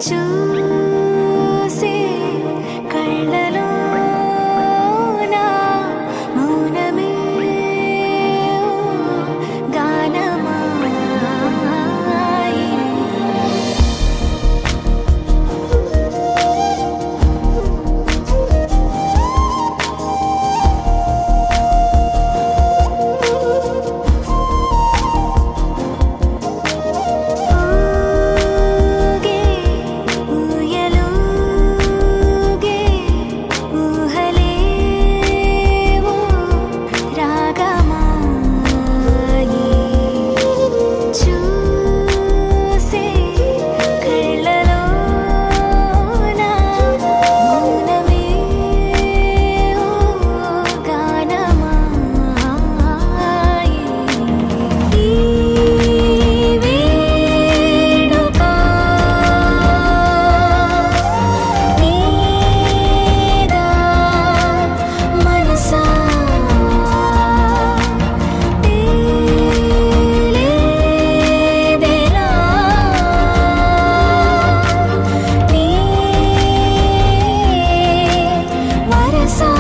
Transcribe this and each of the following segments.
చూసే కళ్ళలో నా మౌనమే గానమాయే. ఊగే ఊయలూగే ఊహలేవో రాగమాయే. చూసే కళ్ళలో నా మౌనమే గానమాయే. ఈ వేడుక నీదా మనసా తేలేదెలా నీ వరసా.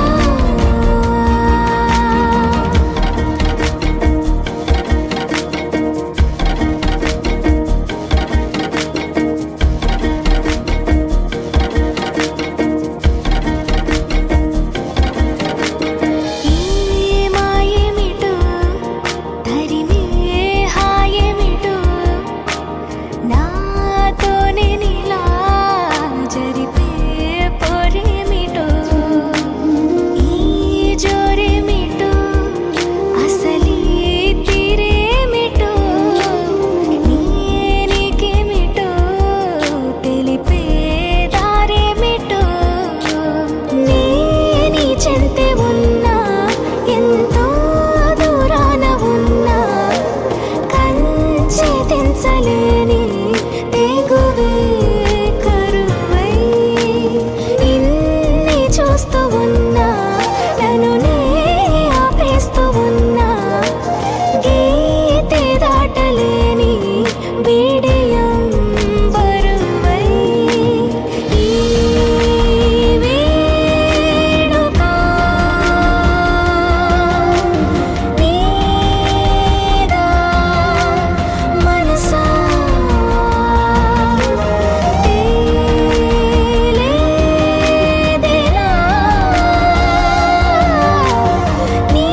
ఈ మాయేమిటో తరిమే హాయేమిటో నాతోనే నీలా జరిపే పొరేమిటో. ఈ జోరేమిటో అసలీ తీరేమిటో నీకేమిటో తెలిపే దారేమిటో. నీ చెంతే ఉన్నా ఎంతో దూరాన ఉన్నా కంచె తెంచలేని తెగువే కరువై ఇన్ని చూస్తూ ఉన్నా నన్ను నే ఆపేస్తూ ఉన్నా గీతే దాటలేని బిడియం బరువై. ఈ వేడుక నీదా మనసా తేలేదెలా నీ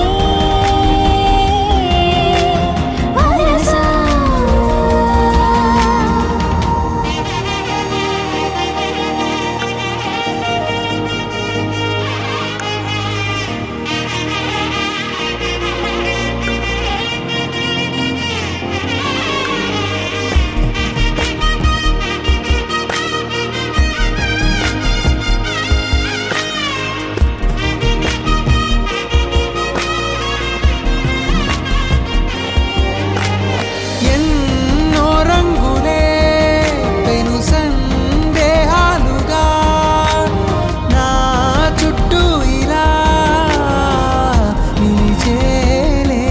వరసా. ఎన్నో రంగులే పెను సందేహాలుగా నా చుట్టూ ఇలా నిలిచేలే.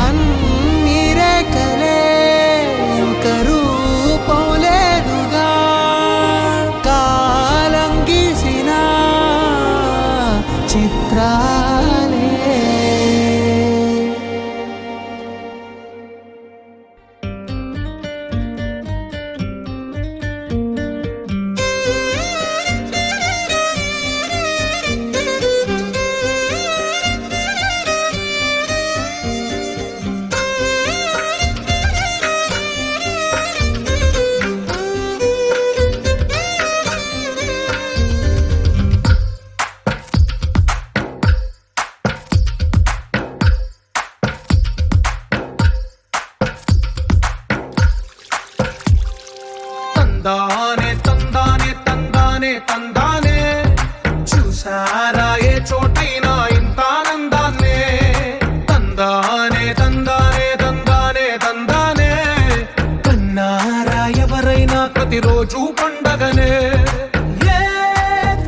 అన్ని రేఖలే కరూపంలేదుగా కాలం గీసిన చిత్రాలే. తందానే తందానే తందానే తందానే చూసారా ఏ చోటైనా ఇంత ఆనందాన్నే. తందానే తందానే తందానే తందానే కన్నారా ఎవరైనా ప్రతిరోజు పండగనే. ఏ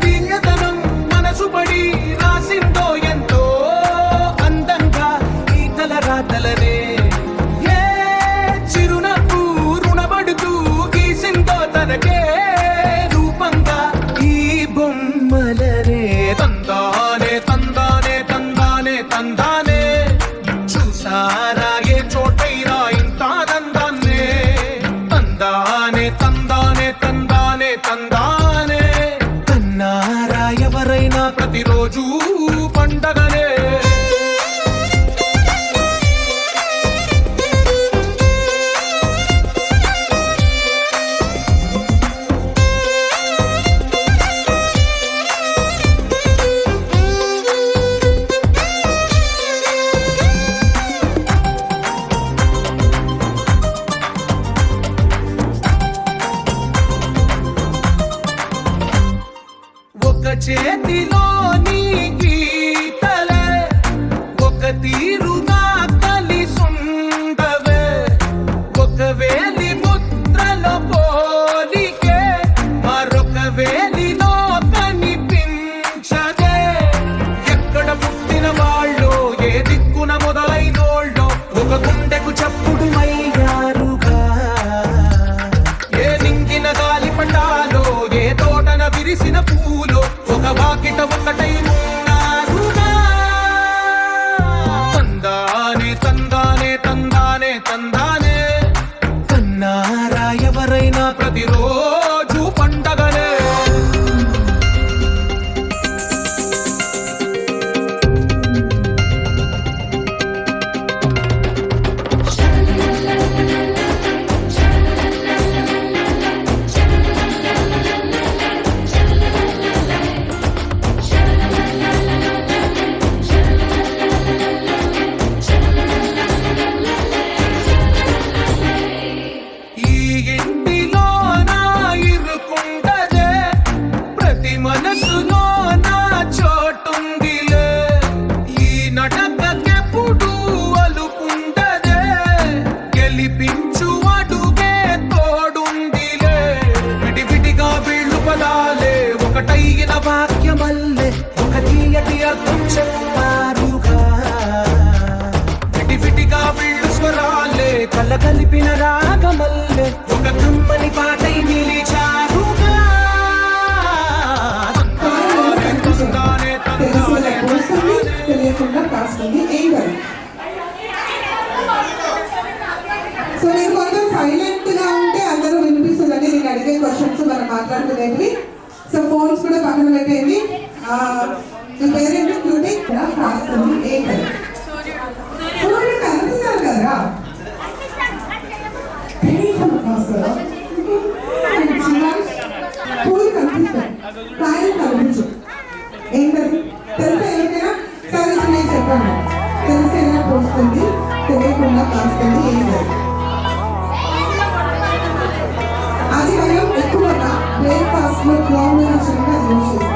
దివ్యతనం మనసు పడి రాసిందో ఎంతో అందంగా ఈ తలరాతలనే. ఏ చిరునవ్వు రుణపడుతూ గీసిందో తనకే రూపంగా ఈ బొమ్మలనే తందానే తందానే తందానే తందానే చూసారా ఏ చోటైనా ఇంత నందాన్నే తందానే తందానే తందానే తందానే కన్నారా ఎవరైనా ప్రతిరోజు పండగనే ఒక చేతిలోని గీతలే ఒక తీరుగా కలిసుండవే ఒక వేలి ముద్రలో పోలికే మరొక వేలిలో కనిపించదే ఎక్కడ పుట్టిన వాళ్ళు ఏ దిక్కున మొదలైనోళ్ళో ఒక గుండెకు చప్పుడు అయ్యారుగా ఏ నింగిన గాలి పటాలో ఏ తోటన విరిసిన పూలో ఒక వాకిట ఒకటై ఉన్నారుగా తందానే తందానే తందానే తందానే కన్నారా ఎవరైనా ప్రతిరోజు పండగనే ఈ ఇంటిలో నా ఇరుకుండదే ప్రతి మనసులో నా చోటుందిలే ఈ నటకెప్పుడు అలుకుండదే గెలిపించు అడుగే తోడుందిలే విడివిడిగా వీళ్ళు పదాలే ఒకటైన వాక్యమల్లే ఒక తీయటి అర్థం చెప్పారుగా విడివిడిగా వీళ్ళు స్వరాలే కలగలిపిన రాగమల్లే ఒక కమ్మని పాటై నిలిచారుగా తందానే తందానే తెలియకుండా కాస్తుంది ఏం కాదు. సో మీరు కొంచెం సైలెంట్ గా ఉంటే అందరూ వినిపిస్తుందండి. నేను అడిగే క్వశ్చన్స్ మనం మాట్లాడుకునేవి. సో ఫోన్స్ కూడా పక్కన పెట్టేవి. మీ పేరేంటి? క్యూటీ కాస్తుంది ఏం కాదు. సూర్యుడు కనిపిస్తారు కదా, పూలు కనిపిస్తాయి, కాయలు కనిపించు. ఏం కదా తెలుసా? ఎవరికైనా సరే నేను చెప్పాను. తెలిసేలా పోస్తుంది, తెలియకుండా కాస్తుంది. ఏం లేదు. అది మనం ఎక్కువగా బ్రేక్ఫాస్ట్ లో కాంబినేషన్గా యూజ్ చేస్తాం.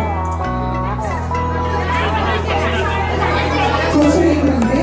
క్వశ్చన్ ఏంటంటే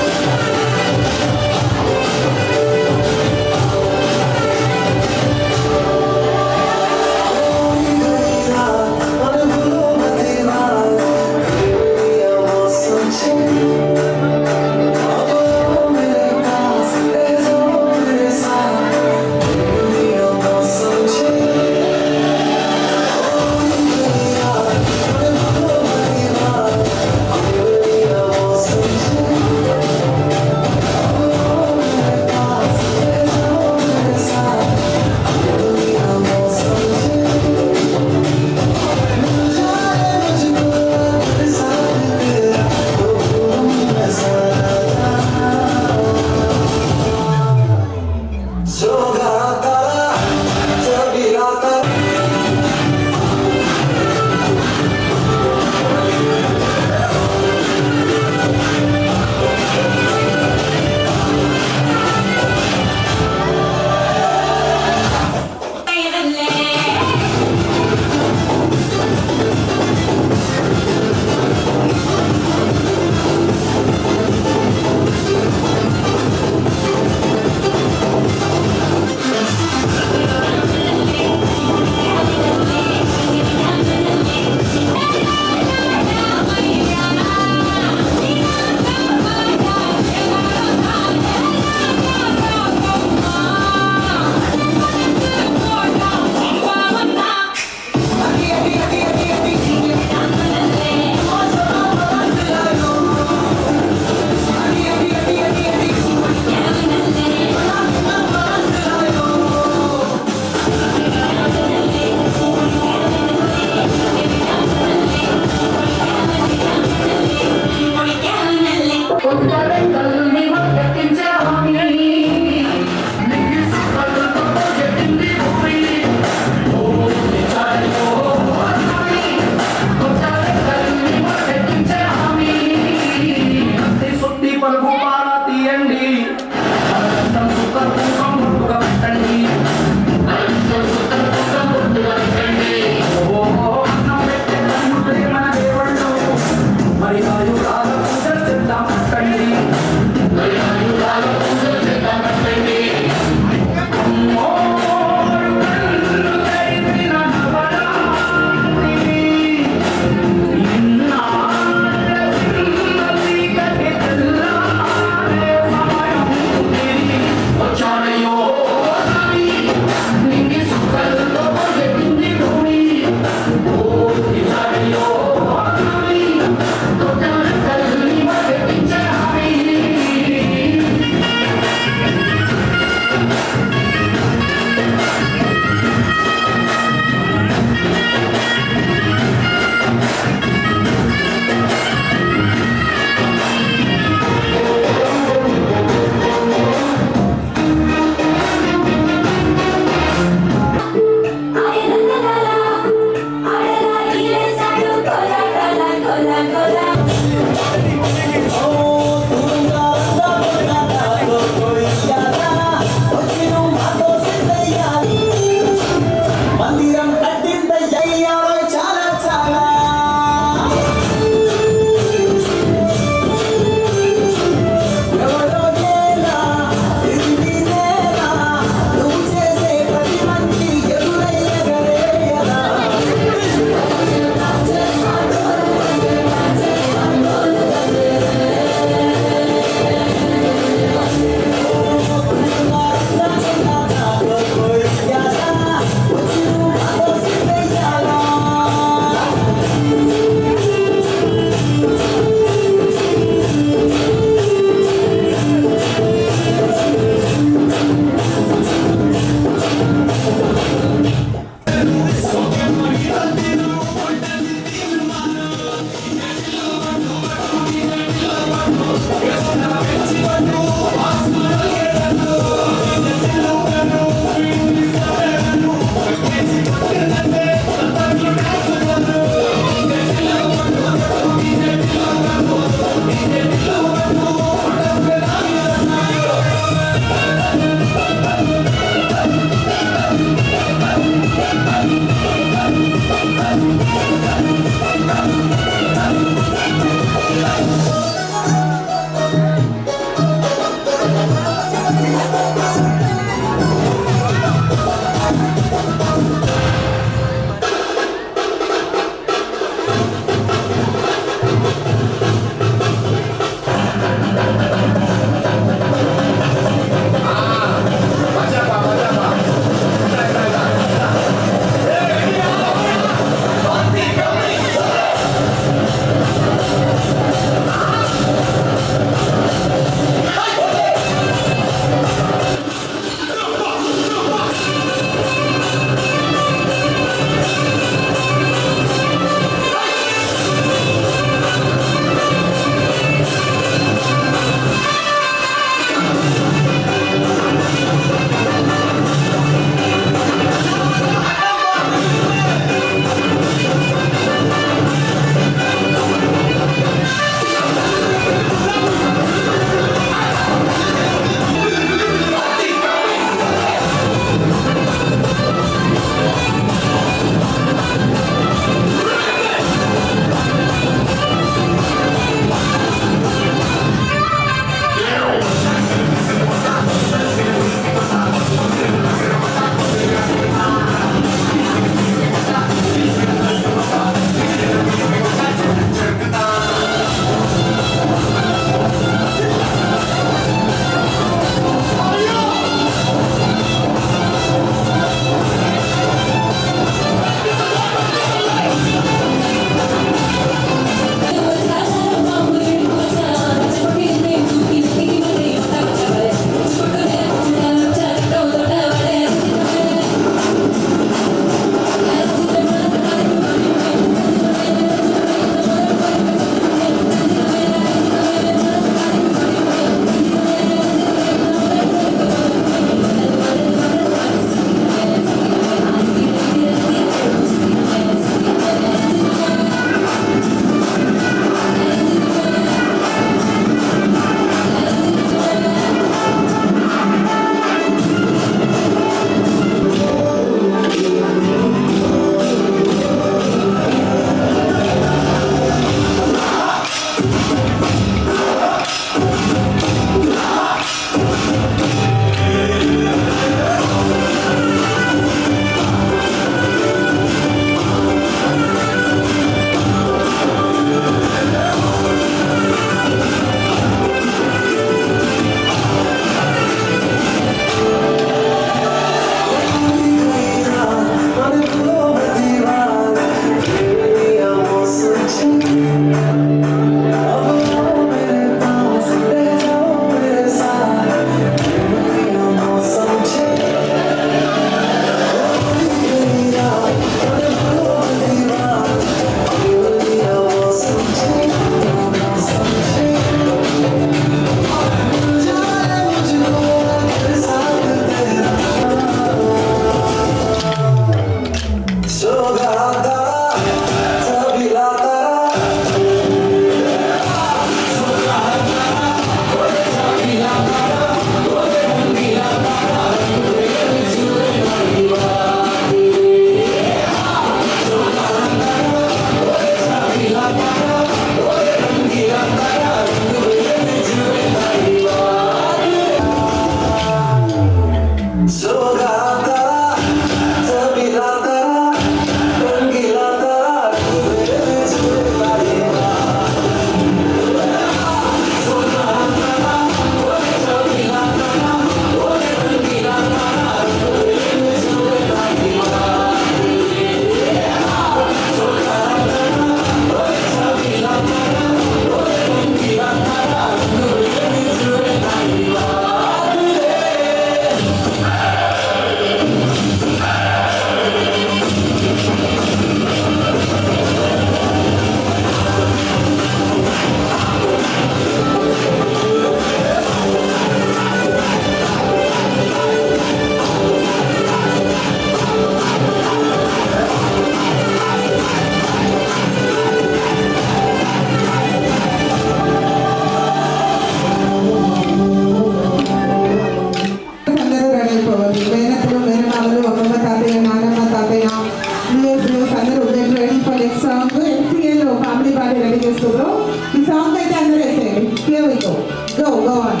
Here we go. Go on.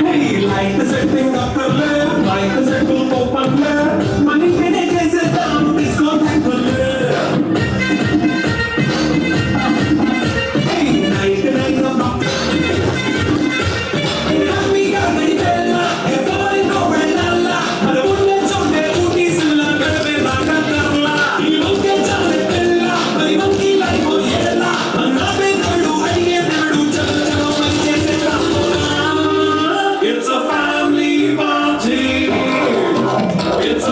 Hey, like the setting of the lip, like the setting open lip. Money can it is it down, it's got that good lip. Hey, like the night of the amiga di bella, e poi novella. Ma la buona giornata tutti sulla beve la cantarla. Il monte già è bella, ma i monti la rivogliella. Andate noi ai che never ciao ciao ma che se It's a family party. It's a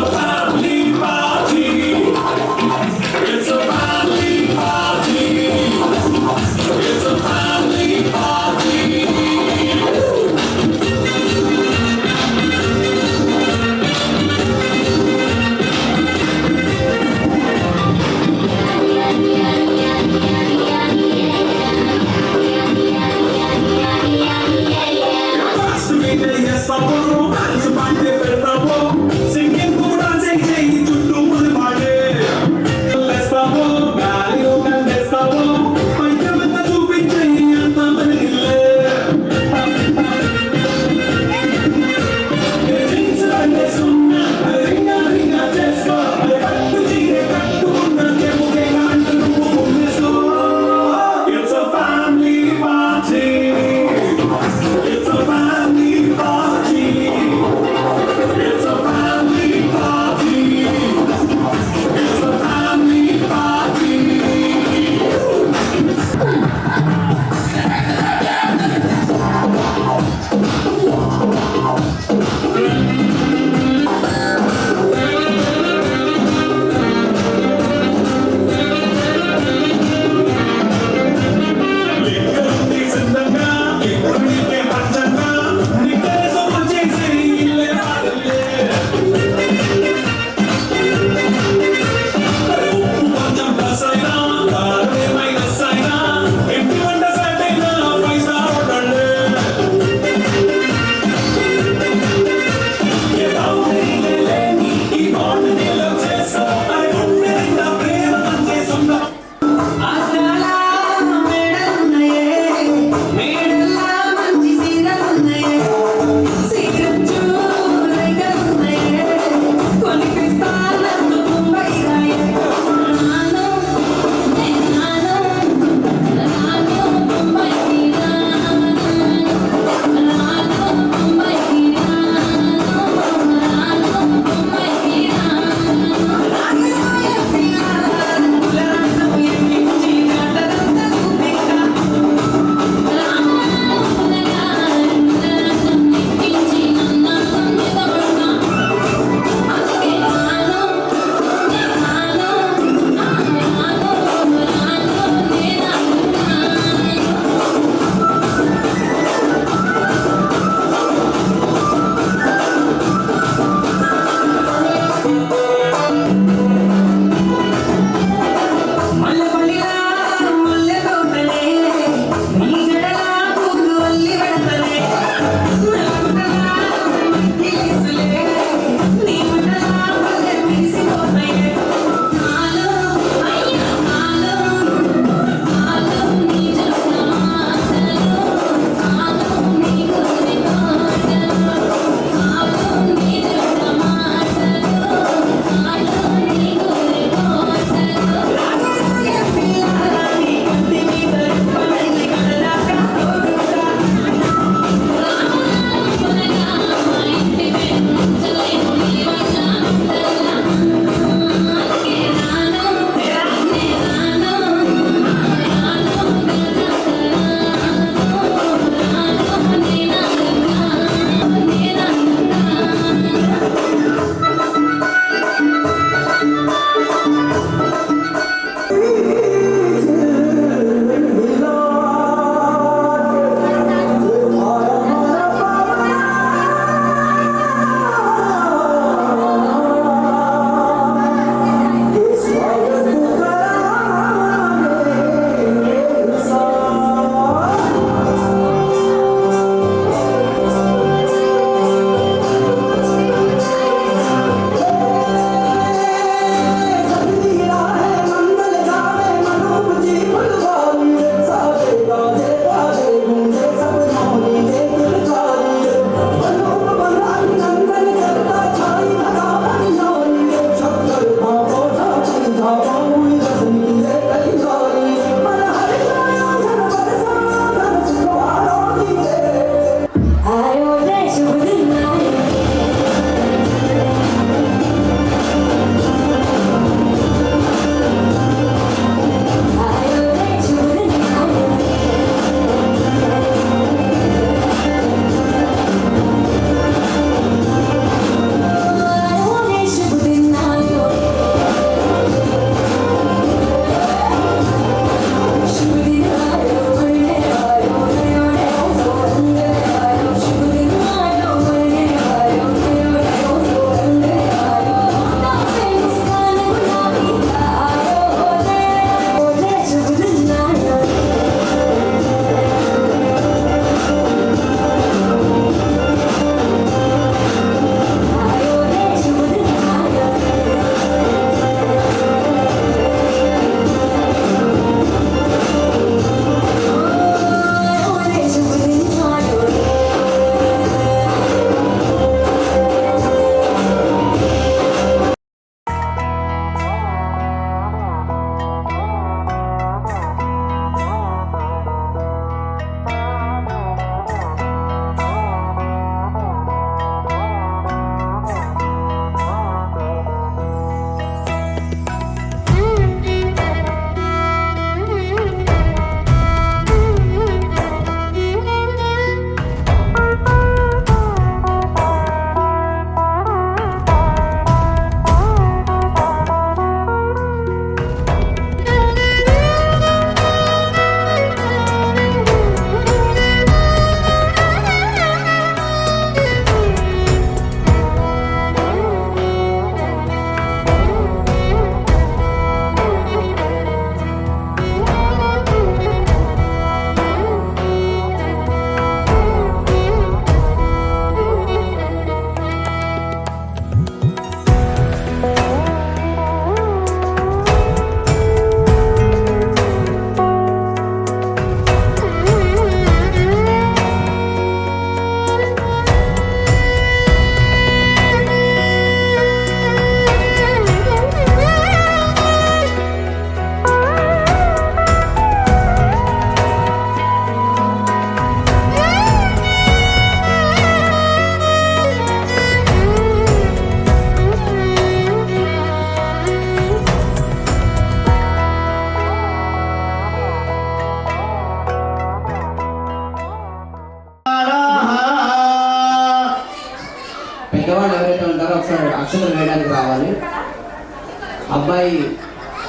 అబ్బాయి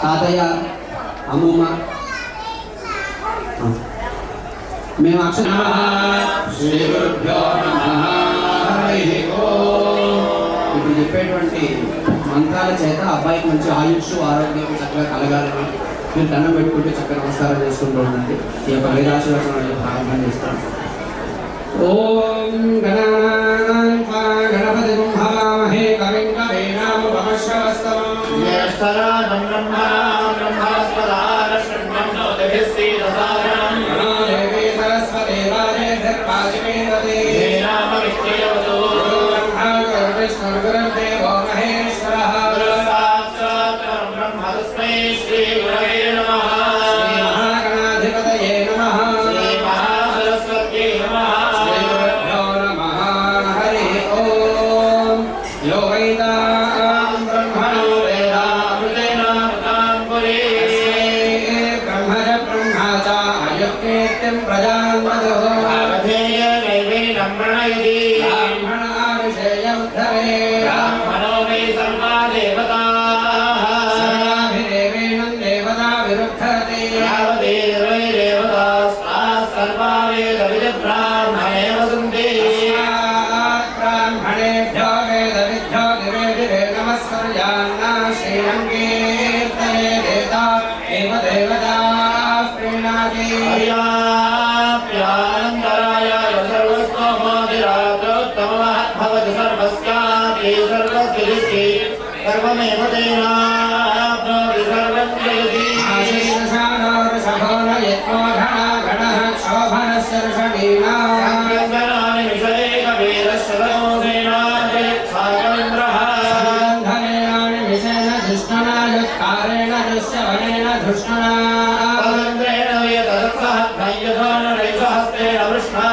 తాతయ్య అమ్మమ్మ మేము అక్షర శ్రీ గురుభ్యో నమః హరి ఓం. ఇప్పుడు చెప్పేటువంటి మంత్రాల చేత అబ్బాయికి మంచి ఆయుష్ ఆరోగ్యం చక్కగా కలగాలని మీరు దండం పెట్టుకుంటూ చక్కగా నమస్కారం చేసుకుంటూ ఉండండి. ఈ యొక్క వేదాశీర్వచనాన్ని ప్రారంభం చేస్తాం. ఓం గణపతిం హవామహే కవిం కవీనాముపమశ్రవస్తమం జ్యేష్ఠరాజం బ్రహ్మణాం బ్రహ్మణస్పదాన శృణ్వం దేవీ సరస్వతి రాజేర్వాజిమేవతి నామ విష్ణువతో విష్ణుర్గురుర్దేవో మహేశ్వరః సాక్షాత్ బ్రహ్మ తస్మై శ్రీ గురవే నమః మహాగణాధిపతయే నమః శ్రీ మహాసరస్వత్యై నమః శ్రీగురుభ్యో నమః హరి ఓం. యో వైదాం బ్రహ్మణో వేదామృతేనామృతాం పురే బ్రహ్మజ బ్రహ్మాచ అయుక్తేత్యం ప్రజాం వదః భావధేయ నైవేదం ప్రణయతి బ్రాహ్మణాభిషేయోద్ధరే బ్రాహ్మణో వై సర్వా దేవతాః సర్వాభిదేవేనం దేవతా విరుద్ధరతే యావదేవై దేవతాస్తాః సర్వా వేదవిద్బ్రాహ్మణేవ సంతి బ్రాహ్మణేభ్యో వేదవిద్యో దివే దివే నమస్కర్యాన్నా శ్రీరంగేర్తయే దేవతా ఏవ దేవతా ప్రీణాతి హర్యాప్యానందరాయ సర్వస్వమోదిరాజోత్తమః భవతి సర్వస్యాపి సర్వస్య సర్వమేవ తేనాప్నోతి సర్వం జయతి సంకల్పనాని విషయేక వీరశతమోసేనాజయత్సాగమింద్రః పదంద్రేణ యతసః ధైర్యధానరైకహస్తేన వృష్ణా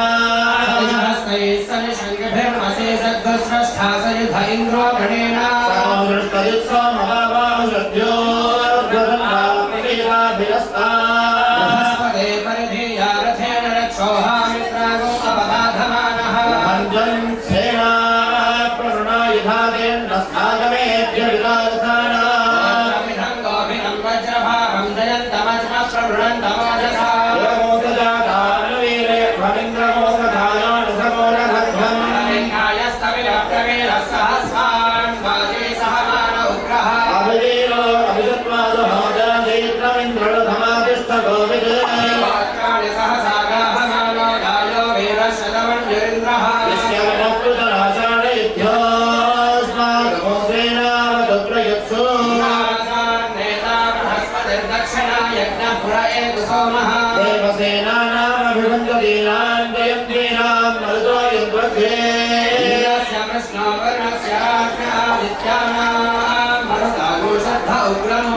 దేవసేనానామభివందీనాం జయంతీనాం మరుతో యద్వగ్రే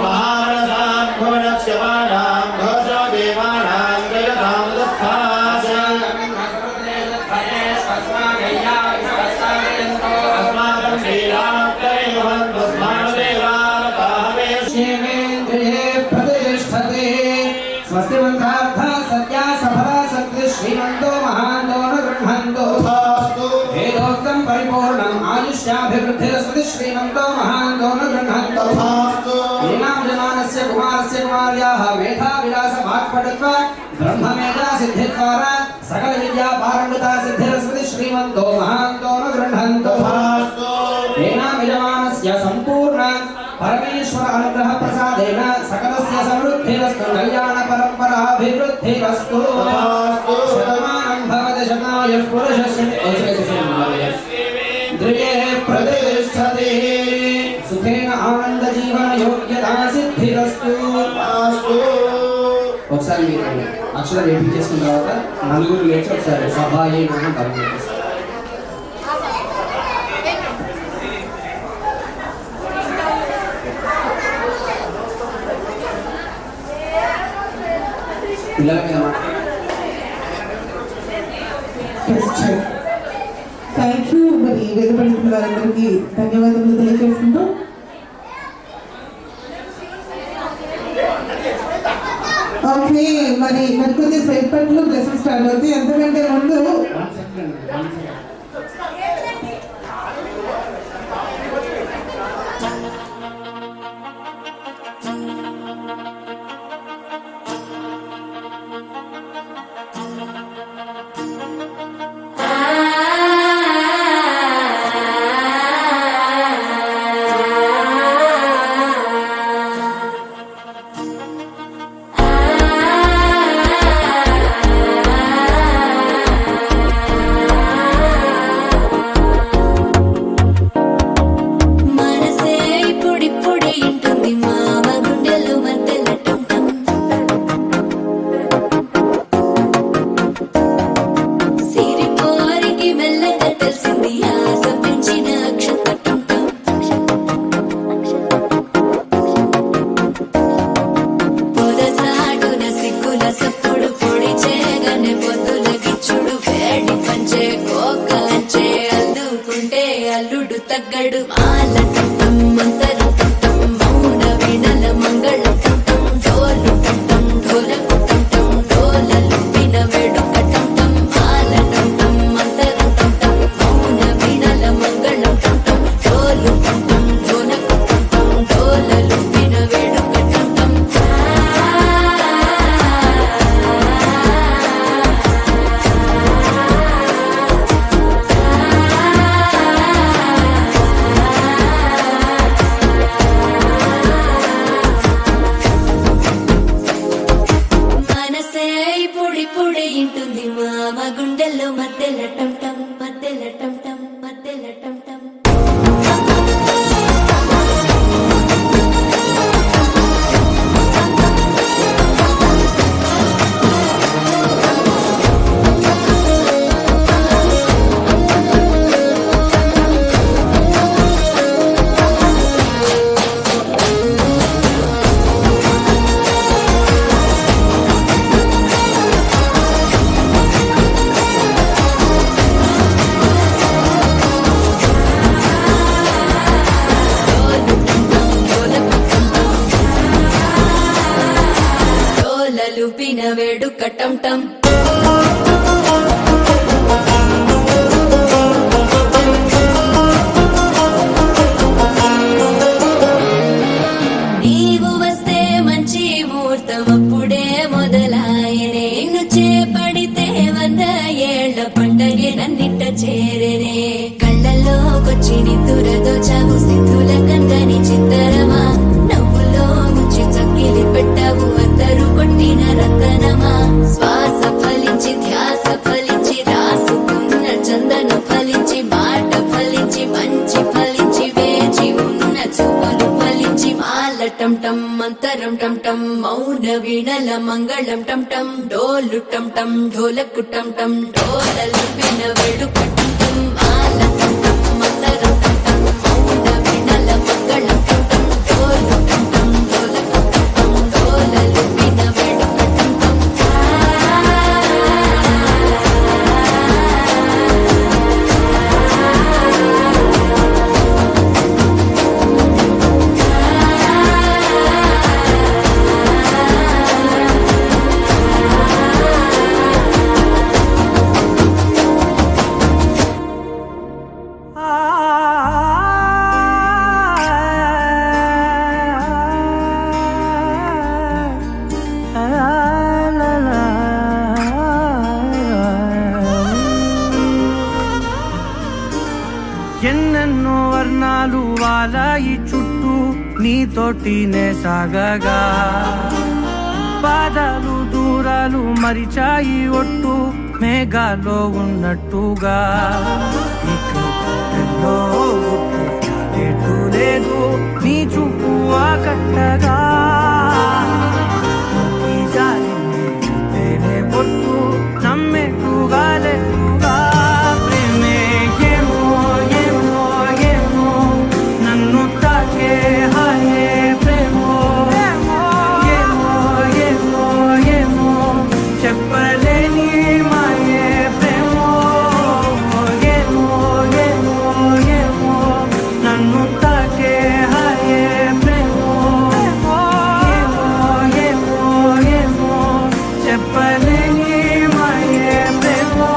మహారసాం భువనస్యమానాం ఘోషో దేవానాం జయతాం దత్తాశ అస్మాకం శ్రీరామకరేవహం తస్మాదేవానతాహమే స్వస్తి మంత్రార్థ సత్యా సఫలా సత్య శ్రీమంతో మహాంతో గృహంతో వేదోక్తం పరిపూర్ణం ఆయుష్యాభివృద్ధిరస్తి శ్రీమంతో మహాంతో గృహంతో ఏనామజమానస్య కుమారస్య కుమార్యాః మేధా విలాస వాక్పటుత్వ బ్రహ్మమేధా సిద్ధిద్వారా సకల విద్యా పారంగతా సిద్ధిరస్తి శ్రీమంతో మహాంతో గృహంతో ఏనామజమానస్య సంపూర్ణ పరమేశ్వర అనుగ్రహ ప్రసాదేన సకలస్య సమృద్ధిరస్తు కళ్యాణ పరంపరాభివృద్ధిరస్తు శతమానం భవతి శతాయుః పురుషస్య ద్రియే ప్రతిష్టతి సుఖేన ఆనంద జీవన యోగ్యతా సిద్ధిరస్తు. ఒకసారి మీరు అక్షరం రేపు చేసుకున్న తర్వాత నలుగురు లేచి ఒకసారి సభాయే మనం తరలి పిల్లల మీద థ్యాంక్ యూ. మరి వెలువడిన వారందరికీ ధన్యవాదములు తెలియజేస్తున్నాం. ఓకే, మరి మరికొద్ది సేపట్లో లెసన్ స్టార్ట్ అవుతాయి. ఎంతకంటే ముందు తగ్గడు మాల టం మంతరం టం మౌన వీణల మంగళం టం డోలు టం ఢోలకు టం డోలలు విన వేడుక టం మాల టం మంతరం టం మౌన వీణల మంగళం టం డోలు టం ఢోలకు టం డోలలు విన వేడుక టం మనసే పొడి పొడి ఇంటుంది మామ గుండెల్లో మధ్యల టం టం మధ్యల టం టం మధ్యల టం టం డోలలు పిన వేడుక టం టం నీవు వస్తే మంచి ముహూర్తం అప్పుడే మొదలాయనే నిన్ను చేపడితే 100 ఏళ్ల పండగే నన్నిట్ట చేరనే కళ్ళల్లోకొచ్చి నిద్దురదో చావు సిద్ధుల కందని చిత్తరమా నవ్వులో ముంచి చక్కిలి పెట్టావు అందరూ కొట్టిన రతనమా శ్వాస ఫలించి ధ్యాస ఫలించి రాసుకున్న చందనం ఫలించి మాట ఫలించి మంచి ఫలించి వేచి ఉన్న చూపులు ఫలించి మాల టం టం మంతరం టం టం మౌన వీణల మంగళం టం టం డోలు టం టం ఢోలకు టం టం డోలలు విన వేడుక టం టం మాల టం టం మంతరం టం టం మౌన వీణల మంగళం టం టం డోలు టం టం ఢోలకు టం టం డోలలు విన వేడుక టం టం ఎన్నెన్నో వర్ణాలు వాలాయి చుట్టూ నీతోటినే సాగగా పాదాలు దూరాలు మరిచాయి ఒట్టు మేఘాలో ఉన్నట్టుగా ఇక గుండెల్లో గుట్టు లేదు నీ చూపు ఆకట్టగా ఈ జాలిని తేనె పొట్టు నమ్మేట్టుగా లేదుగా ప్రేమే ఏమో ఏమో ఏమో నన్ను తాకే హాయే ప్రేమో ఏమో ఏమో ఏమో చెప్పలేని మాయే ప్రేమో ఏమో ఏమో ఏమో నన్ను తాకే హాయే ప్రేమో ఏమో ఏమో ఏమో చెప్పలేని మాయే ప్రేమో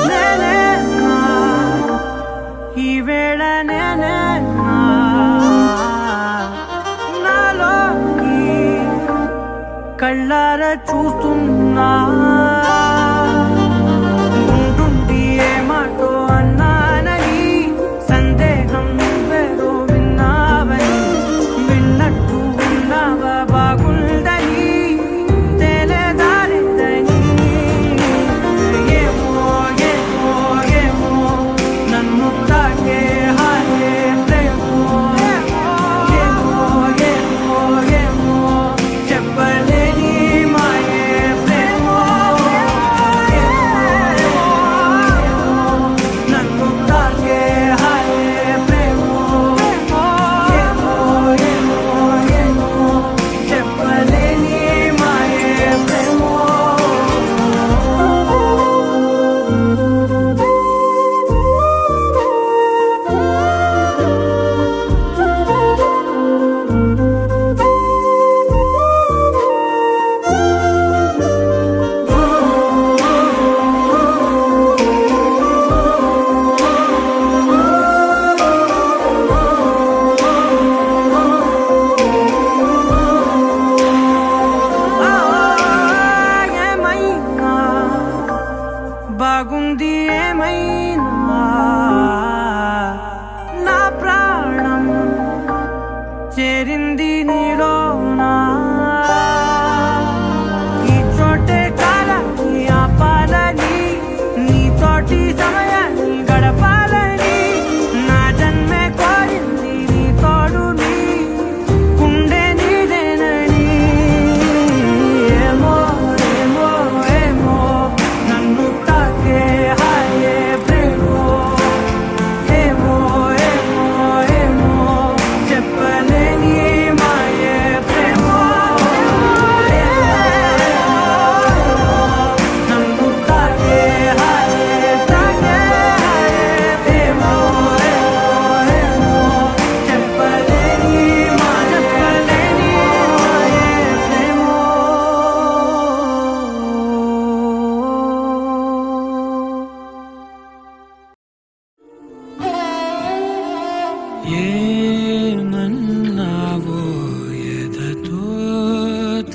నేనేనా ఈ వేళ నేనేనా నాలోకి కళ్ళారా చూస్తున్నా ఉంటుండి ఏ మాటో అన్నానని సందేహం వేరో విన్నావని విన్నట్టు ఉన్నావా బాగుందని తెలియదారిద్దని ఏమో ఏమో ఏమో నన్ను తాకే హాయే ప్రేమో ఏమో ఏమో ఏమో చెప్పలేని మాయే ప్రేమో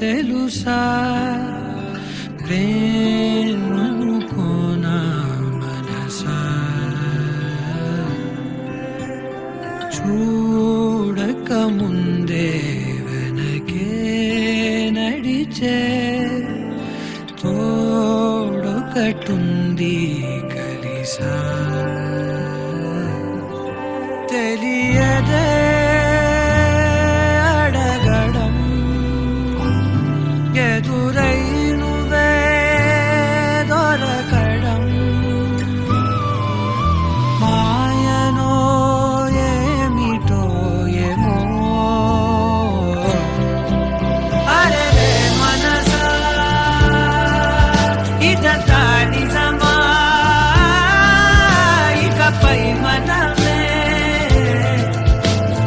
తెలుసా ప్రేమను కోనా మనసా చూడక ముందే వెనకే నడిచే తోడొకటుంది కలిసా తెలియదే అడగడం ఎదురై నువ్వే దొరకడం మాయనో ఏమిటో ఏమో అరే మనసా ఇదంతా నిజమా ఇకపై మనమే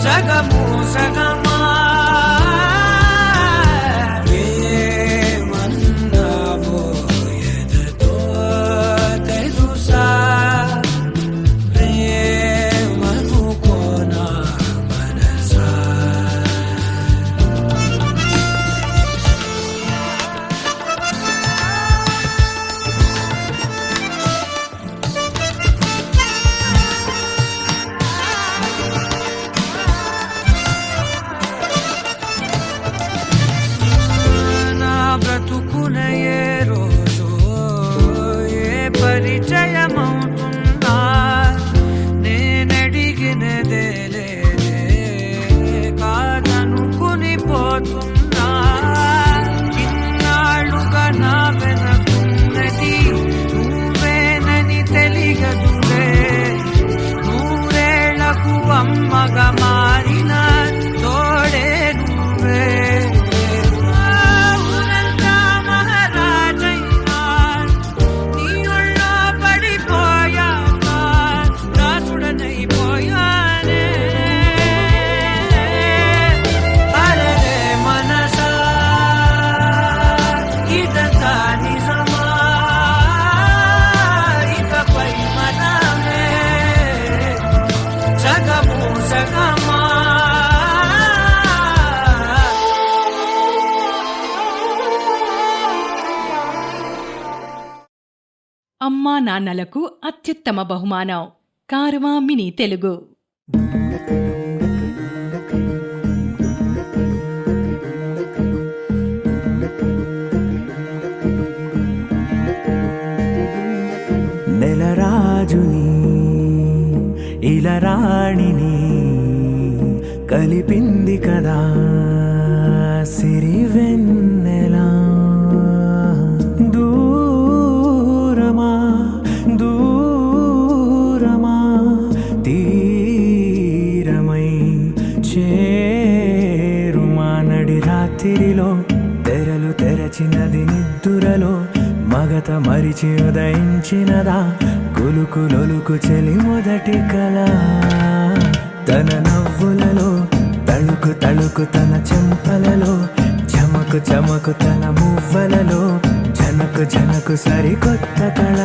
జగము సగమా ఏమన్నావో ఎదతో తెలుసా ప్రేమను కోనా మనసా నా బ్రతుకున ఏ రోజు ఏ పరిచయమవుతున్నా నేనడిగినదే లేదే కాదనుకుని పోతున్నా ఇన్నాళ్ళుగా నా వెనకున్నది నువ్వేనని తెలియదులే నూరేళ్లకు అమ్మగా మారిన తోడే నువ్వే ఊరంతా మహారాజైనా నీ ఒళ్ళో పడిపోయాక దాసుడనైపోయానే అరే మనసా ఇదంతా నిజమా ఇకపై మనమే జగము సగమా అమ్మా నాన్నలకు అత్యుత్తమ బహుమానం కారవా మినీ తెలుగు. నెలరాజుని ఇలరాణిని కలిపింది కదా సిరివెన్నెలా దూరమా దూరమా తీరమై చేరుమా నడి రాత్రిలో తెరలు తెరచినది నిద్దురలో మగత మరిచి ఉదయించినదా కులుకు లొలుకు చెలి మొదటి కళ తన నవ్వులలో తళుకు తళుకు తన చెంపలలో చమకు చమకు తన మువ్వలలో జనకు జనకు సరికొత్త కళ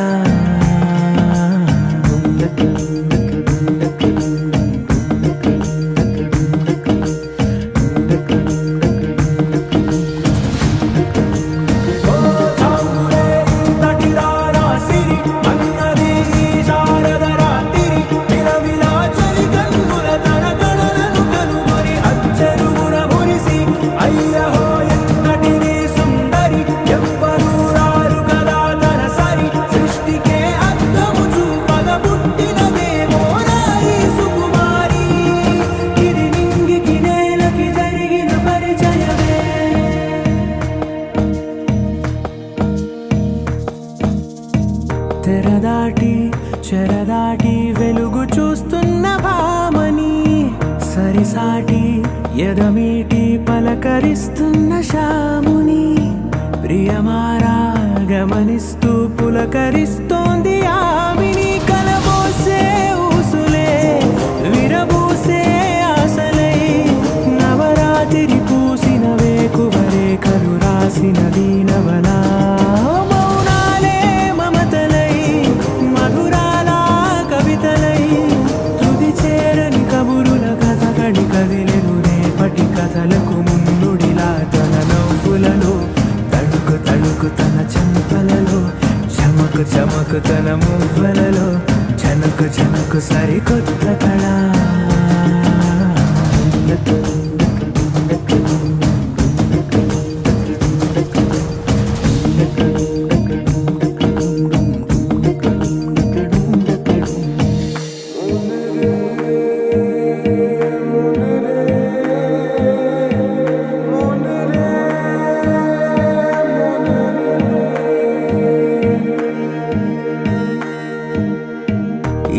తెరదాటి చెరదాటి వెలుగు చూస్తున్న భామని సరిసాటి ఎదమీటి పలకరిస్తున్న శాముని ప్రియమారా గమనిస్తూ పులకరిస్తోంది ఆమెని కలబోసే ఊసులే విరబూసే ఆశలై నవరాత్రి పూసిన వేకువరే కలు రాసిన దీనవలా మౌనాలే మమతలై మధురాల కవితలై తుది చేరని కబురుల కథ కడి కదిలెను రేపటి కథలకు ముందుడిలా తన నవ్వులలో చమకు సరికొత్త కళ.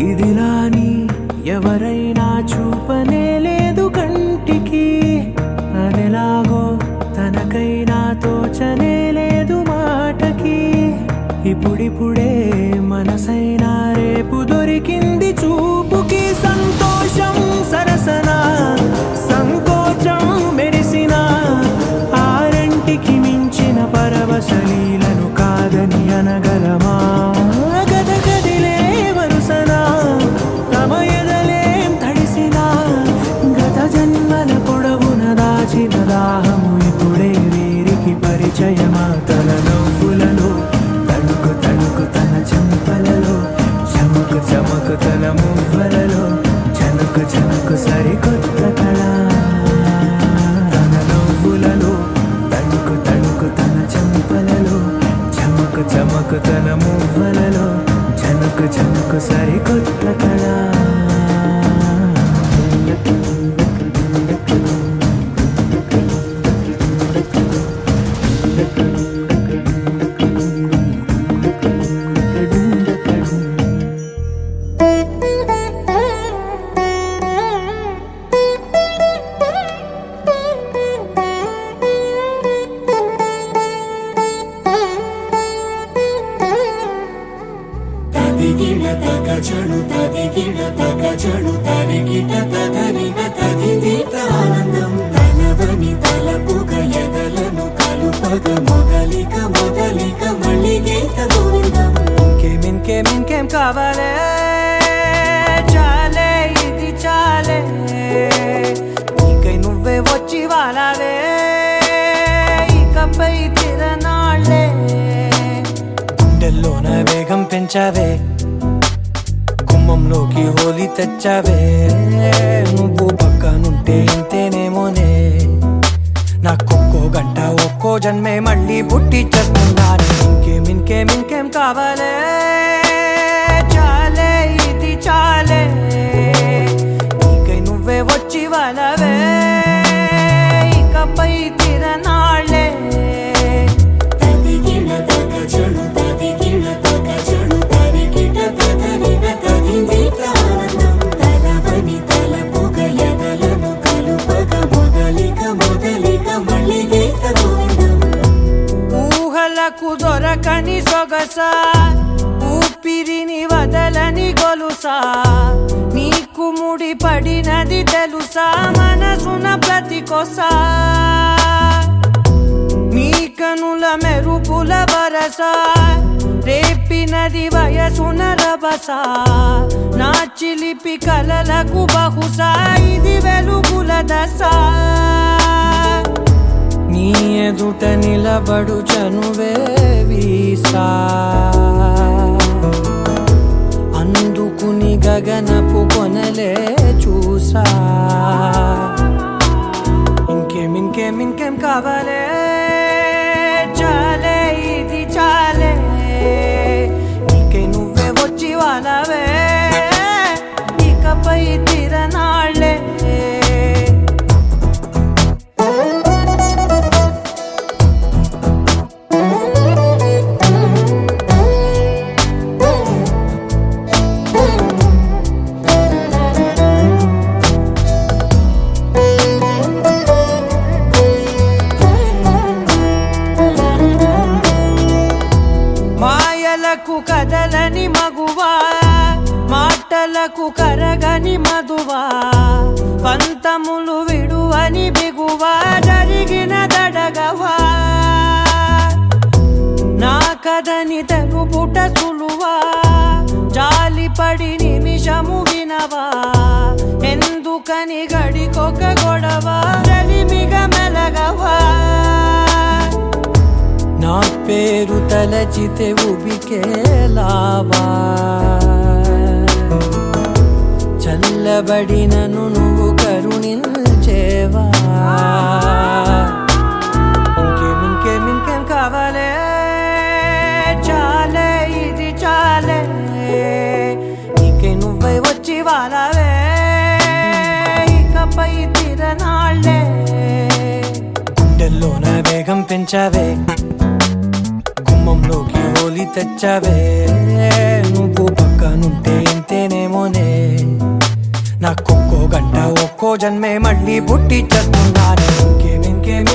ఇదిలాని ఎవరైనా చూపనే లేదు కంటికి, అదెలాగో తనకైనా తోచనే లేదు మాటకి. ఇప్పుడిప్పుడే మనసైనా రేపు దొరికింది చూపుకి. సంతోషం సరసన సంకోచం మెరిసిన ఆరంటికి మించిన పరవశలీలను కాదని అనగలమా? గద గదిలే వరుసన తమ ఎదలేం తడిసిన గత జన్మల పొడవున దాచిన దాహము ఇప్పుడే వీరికి పరిచయమా? తన నవ్వులలో తణుకు తణుకు తన చెంపలలో, చమకు చమకు తన మువ్వలలో, చనుకు చనుకు సరికొత్త కళ. తన నవ్వులలో తణుకు తణుకు తన చెంపలలో, చమకు చమకు తన మువ్వలలో, చనుకు చనుకు సరికొత్త కళ. తదిగిడ తగ చడు తదిగిడ తగ చడు తరిగిట తగరిన తదిదీత ఆనందం తలవని తలపుగ ఎదలను కలుపగ మొదలిక మొదలిక మళ్ళీ గీత గోవిందం. ఇంకేం కావాలే? చాలే ఇది చాలే, నీకై నువ్వే వచ్చి వాలావే ఇకపై తిరనాళ్ళే. గుండెల్లోన వేగం పెంచావే, గుమ్మంలోకి హోలీ తెచ్చావే. నువ్వు పక్కనుంటే ఇంతేనేమోనే, నాకొక్కో గంట ఒక్కో జన్మే మళ్ళీ పుట్టి చేస్తున్నాను. ఇంకేం కావాలే? చాలే ఇది చాలే, నీకై నువ్వే వచ్చి వాలవే ఇకపై తిరనాళ్ళే. తదిగిడ తగ చడు తదిగిడ తగ చడు తరిగిట తగరిన తదిదీత ఆనందం తలవని తలపుగ ఎదలను కలుపగ మొదలిక మొదలిక మళ్ళీ గీత గోవిందం. ఊహలకు దొరకని సొగసా, ఊపిరిని వదలని గొలుసా, నీకు ముడి పడినది తెలుసా మనసున ప్రతి కొసా. నీ కనుల మెరుపుల వరస రేపినది వయసున రభస, నా చిలిపి కలలకు బహుశా ఇది వెలుగుల దశ. నీ ఎదుట నిలబడు చనువే వీసా, అందుకుని గగనపు కొనలే చూసా. ఇంకేం కావాలే? చాలే ఇది చాలే, నీకై నువ్వే వచ్చి వాలవే ఇకపై తిరనాళ్ళే. మాయలకు కదలని మగువా, మాటలకు కరగని మధువా, పంతములు విడువని బిగువా, జరిగిన దడగవా. నా కథని తెలుపుట సులువా, జాలిపడి నిమిషము వినవా, ఎందుకని గడికొక గొడవ రలిమిగ మెలగవా. నా పేరు తలచితే ఉబికేలావా, చల్లబడినను నువ్వు కరుణించేవా ఇంకేం కావాలే చాలే ఇది చాలే నీకే నువ్వై వచ్చి వాలావే ఇకపై తిరనాళ్ళే గుండెల్లోన వేగం పెంచావే గుమ్మంలోకి హోలీ తెచ్చావే నువ్వు పక్కనుంటే ఇంతేనేమోనే నాకొక్కో గంట ఒక్కో జన్మే మళ్ళీ పుట్టి చేస్తున్నానే ఇంకేం